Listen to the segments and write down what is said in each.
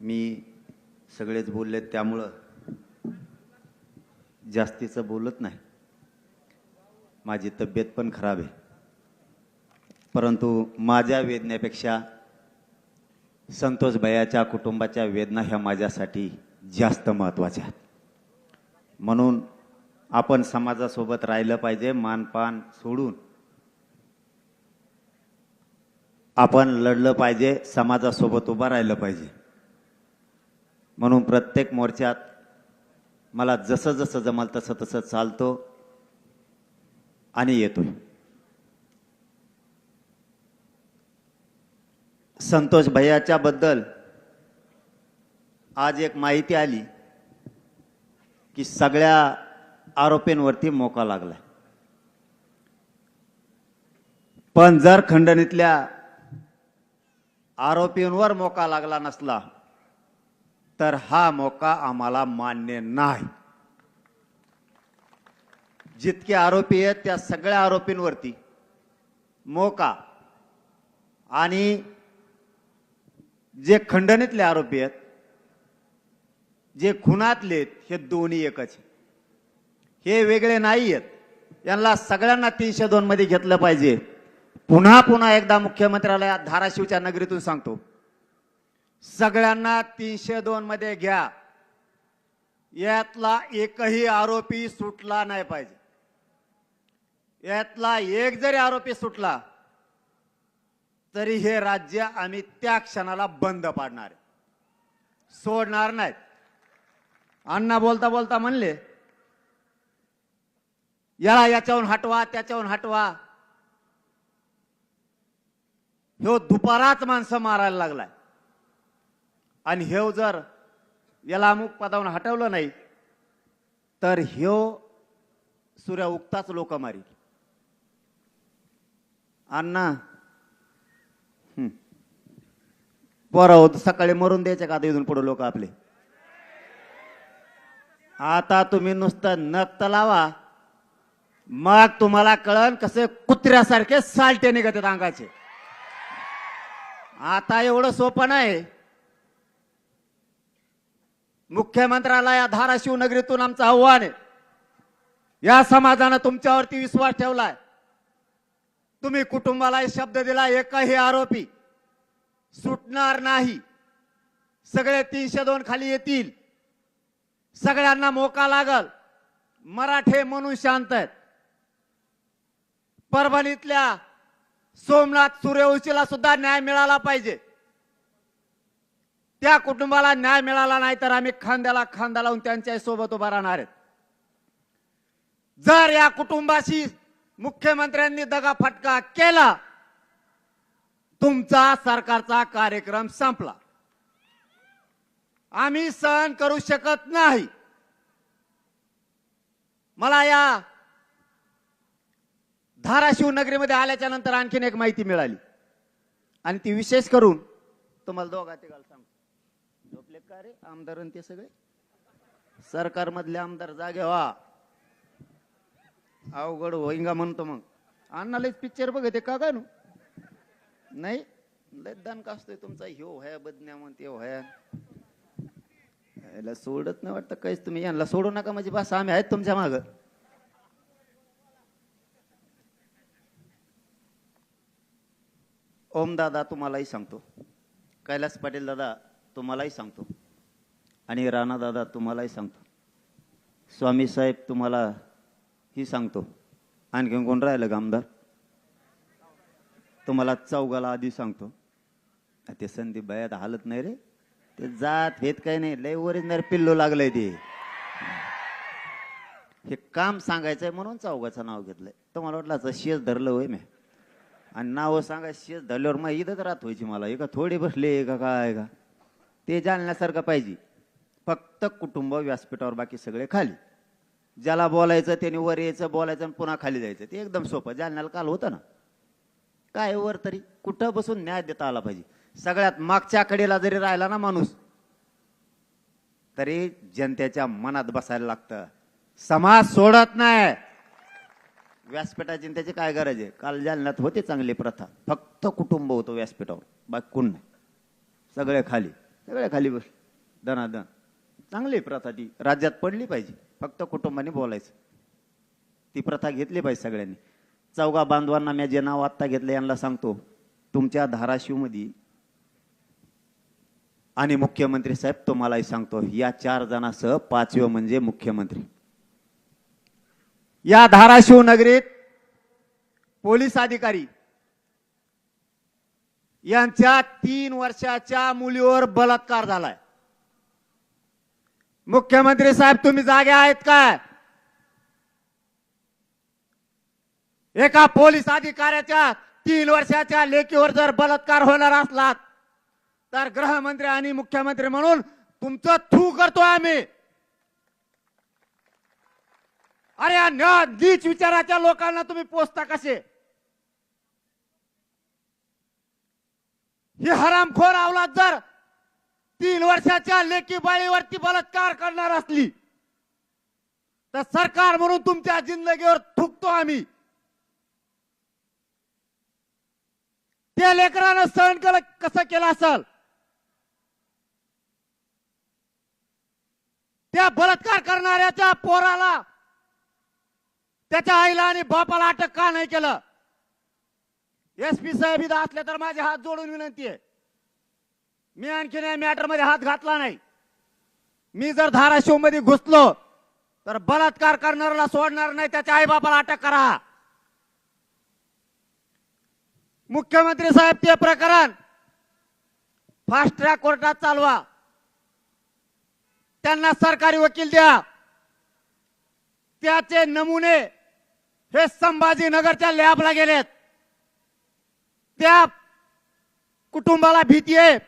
मी सगळेच बोलले त्यामुळं जास्तीचं बोलत नाही. माझी तब्येत पण खराब आहे, परंतु माझ्या वेदनेपेक्षा संतोष भैयाच्या कुटुंबाच्या वेदना ह्या माझ्यासाठी जास्त महत्त्वाच्या आहेत. म्हणून आपण समाजासोबत राहिलं पाहिजे. मानपान सोडून आपण लढलं पाहिजे, समाजासोबत उभं राहिलं पाहिजे. म्हणून प्रत्येक मोर्चात मला जसं जसं जमल तसं तसं चालतो आणि येतोय. संतोष भैयाच्या बद्दल आज एक माहिती आली की सगळ्या आरोपींवरती मोका लागला. पण जर खंडणीतल्या आरोपींवर मोका लागला नसला तर हा मोका आम्हाला मान्य नाही. जितके आरोपी आहेत त्या सगळ्या आरोपींवरती मोका आणि जे खंडणीतले आरोपी आहेत, जे खुनातले आहेत, हे दोन्ही एकच आहे. हे वेगळे नाही आहेत. यांना सगळ्यांना 302 मध्ये घेतलं पाहिजे. पुन्हा पुन्हा एकदा मुख्यमंत्र्याला धाराशिवच्या नगरीतून सांगतो, सगळ्यांना 302 मध्ये घ्या. यातला एकही आरोपी सुटला नाही पाहिजे. यातला एक जरी आरोपी सुटला तरी हे राज्य आम्ही त्या क्षणाला बंद पाडणार, सोडणार नाहीत. अण्णा बोलता बोलता म्हणले याला याच्याहून हटवा, त्याच्याहून हटवा. ह्यो दुपाराच माणसं मारायला लागलाय आणि ह्यो जर याला अमुक पदावून हटवलं नाही तर ह्यो सूर्य उगताच लोक मारी. अण्णा पोरं सकाळी मरून द्यायचे का आता इथून पुढे लोक आपले? आता तुम्ही नुसतं नक्त लावा, मग तुम्हाला कळन कसे कुत्र्यासारखे सालटे निघतात अंगाचे. आता एवढं सोपं नाही. मुख्यमंत्र्याला या धाराशिव नगरीतून आमचं आव्हान आहे. या समाजानं तुमच्यावरती विश्वास ठेवलाय. तुम्ही कुटुंबाला शब्द दिला, एकही आरोपी सुटणार नाही. सगळे 302 खाली येतील. सगळ्यांना मोका लागल. मराठे म्हणून शांत आहेत. परभणीतल्या सोमनाथ सूर्यवंशीला सुद्धा न्याय मिळाला पाहिजे. त्या कुटुंबाला न्याय मिळाला नाही तर आम्ही खांद्याला खांदा लावून त्यांच्या सोबत उभा राहणार आहेत. जर या कुटुंबाशी मुख्यमंत्र्यांनी दगाफटका केला, तुमचा सरकारचा कार्यक्रम संपला. आम्ही सहन करू शकत नाही. मला या धाराशिव नगरीमध्ये आल्याच्या नंतर आणखीन एक माहिती मिळाली आणि ती विशेष करून तुम्हाला दोघा तिघाला सांगतो. झोपले का रे आमदार ते सगळे? सरकारमधले आमदार जागे व्हा. अवघड होईंगा म्हणतो. मग अण्णालाच पिक्चर बघते का काय नाही? लय दान का असतोय तुमचा. ह्यो व्हाया बदन्या म्हणते व्हाया. याला सोडत नाही वाटतं काहीच. तुम्ही यांना सोडू नका म्हणजे बस आम्ही आहेत तुमच्या माग. ओम दादा तुम्हालाही सांगतो, कैलास पाटील दादा तुम्हालाही सांगतो आणि राणा दादा तुम्हालाही सांगतो, स्वामी साहेब तुम्हाला ही सांगतो. आणखीन कोण राहिलं आमदार? तुम्हाला चौघाला आधी सांगतो. ते संदीप भैया हालत नाही रे. ते जात हेत काही नाही. लय ओरिजिनल पिल्लो लागलंय ते. हे काम सांगायचंय म्हणून चौघाचं नाव घेतलंय. तुम्हाला वाटलं शेज धरलं होय मी आणि नाव सांगा. शेज धरल्यावर मग इथंच राहत व्हायची मला. एका थोडे बसले का काय का ते जाणण्यासारखं पाहिजे. फक्त कुटुंब व्यासपीठावर, बाकी सगळे खाली. ज्याला बोलायचं त्याने वर यायचं, बोलायचं आणि पुन्हा खाली जायचं. ते एकदम सोपं. जालन्याला काल होतं ना काय वर तरी कुठं बसून न्याय देता आला पाहिजे. सगळ्यात मागच्या कडेला जरी राहिला ना माणूस तरी जनतेच्या मनात बसायला लागतं. समाज सोडत नाही. व्यासपीठाची त्याची काय गरज आहे? काल जालन्यात होते चांगली प्रथा. फक्त कुटुंब होतं व्यासपीठावर, बाकी कोण नाही. सगळे खाली बसले. दनादन चांगली प्रथा ती राज्यात पडली पाहिजे. फक्त कुटुंबाने बोलायचं. ती प्रथा घेतली पाहिजे सगळ्यांनी. चौघा बांधवांना मी जे नाव आत्ता घेतलं यांना सांगतो, तुमच्या धाराशिवमध्ये आणि मुख्यमंत्री साहेब तुम्हालाही सांगतो, या 4 जणांसह 5वे म्हणजे मुख्यमंत्री. या धाराशिव नगरीत पोलीस अधिकारी यांच्या 3 वर्षाच्या मुलीवर बलात्कार झालाय. मुख्यमंत्री साहेब तुम्ही जागे आहेत काय? एका पोलीस अधिकाऱ्याच्या 3 वर्षाच्या लेकीवर जर बलात्कार होणार असला तर गृहमंत्री आणि मुख्यमंत्री म्हणून तुमचं थू करतो आम्ही. अरे या नीच विचाराच्या लोकांना तुम्ही पोचता कसे? ही हरामखोर अवलाद जर 3 वर्षाच्या लेकी बाळीवरती बलात्कार करणार असली तर सरकार म्हणून तुमच्या जिंदगीवर थुकतो आम्ही. त्या लेकरानं सहन कसं केलं असेल? त्या बलात्कार करणाऱ्याच्या पोराला, त्याच्या आईला आणि बापाला अटक का नाही केलं? एसपी साहेब इथं असले तर माझे हात जोडून विनंती आहे. मी आणखीन या मॅटर मध्ये हात घातला नाही. मी जर धाराशिव मध्ये घुसलो तर बलात्कार करणाऱ्याला सोडणार नाही, त्याच्या आई बापाला अटक करा. मुख्यमंत्री साहेब ते प्रकरण फास्ट ट्रॅक कोर्टात चालवा. त्यांना सरकारी वकील द्या. त्याचे नमुने हे संभाजीनगरच्या लॅबला गेलेत. त्या कुटुंबाला भीती आहे,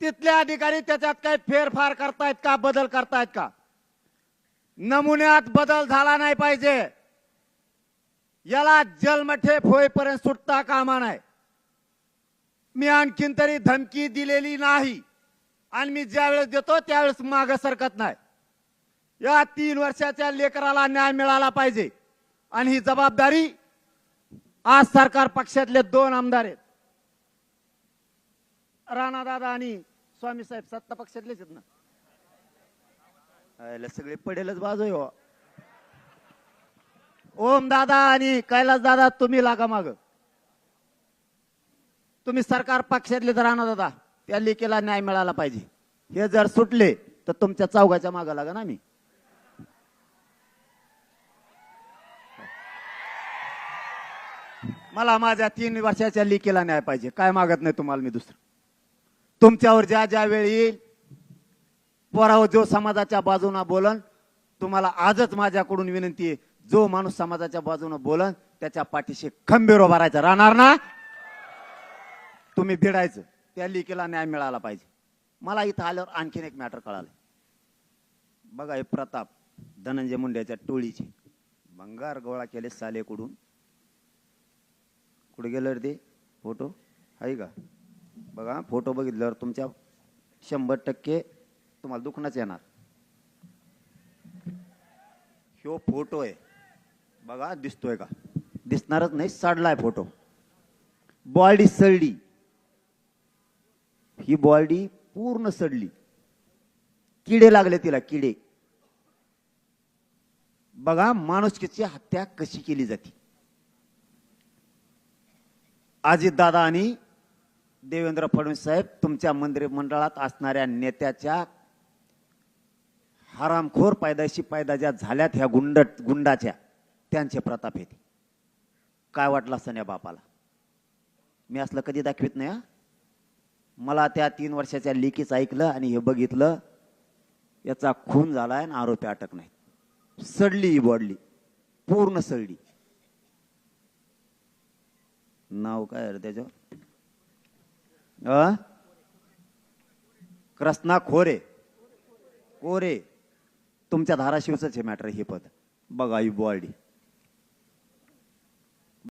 तिथले अधिकारी त्याच्यात काही फेरफार करतायत का, बदल करतायत का? नमुन्यात बदल झाला नाही पाहिजे. याला जन्मठेप होईपर्यंत सुटता कामा नाही. मी आणखीन तरी धमकी दिलेली नाही आणि मी ज्यावेळेस देतो त्यावेळेस मागे सरकत नाही. या 3 वर्षाच्या लेकराला न्याय मिळाला पाहिजे आणि ही जबाबदारी आज सरकार पक्षातले 2 आमदार आहेत, राणा दादा आणि स्वामी साहेब, सत्ता पक्षातलेच आहेत ना. सगळे पडेलच बाजू आहे. ओम दादा आणि कैलास दादा तुम्ही लागा माग. तुम्ही सरकार पक्षातले तर राणा दादा, त्या लेकीला न्याय मिळाला पाहिजे. हे जर सुटले तर तुमच्या चौघाच्या मागे लागा ना. मी मला माझ्या 3 वर्षाच्या लेकीला न्याय पाहिजे. काय मागत नाही तुम्हाला मी दुसरं. तुमच्यावर ज्या ज्या वेळी येईल पोराव जो समाजाच्या बाजूने बोलन, तुम्हाला आजच माझ्याकडून विनंती आहे, जो माणूस समाजाच्या बाजूने बोलन त्याच्या पाठीशी खंबीर उभा राहायचं. राहणार ना? तुम्ही भिडायचं. त्या लेकीला न्याय मिळाला पाहिजे. मला इथं आल्यावर आणखीन एक मॅटर कळालं. बघा हे प्रताप धनंजय मुंडेच्या टोळीचे भंगार गोळा केले सालेकडून. कुठे गेलं रे ते? फोटो आहे का? बघा फोटो बघितल्यावर तुमच्या 100% तुम्हाला दुखणंच येणार. ह्यो फोटो आहे बघा, दिसतोय का? दिसणारच नाही, सडलाय फोटो. बॉडी सडली, ही बॉडी पूर्ण सडली. किडे लागले तिला, किडे. बघा माणुसकीची हत्या कशी केली जाते. अजितदादा आणि देवेंद्र फडणवीस साहेब तुमच्या मंत्रिमंडळात असणाऱ्या नेत्याच्या हरामखोर पैदाशी पैदा ज्या झाल्यात ह्या गुंडाच्या, त्यांचे प्रताप येते. काय वाटलं असं या बापाला? मी असलं कधी दाखवित नाही. मला त्या 3 वर्षाच्या लेकीच ऐकलं आणि हे बघितलं, याचा खून झालाय आणि आरोपी अटक नाही. सडली ही बॉडली, पूर्ण सडली. नाव काय रे त्याच्यावर? कृष्णा खोरे कोरे. तुमच्या धाराशिवच हे मॅटर. हे पद बघा ही बॉडी.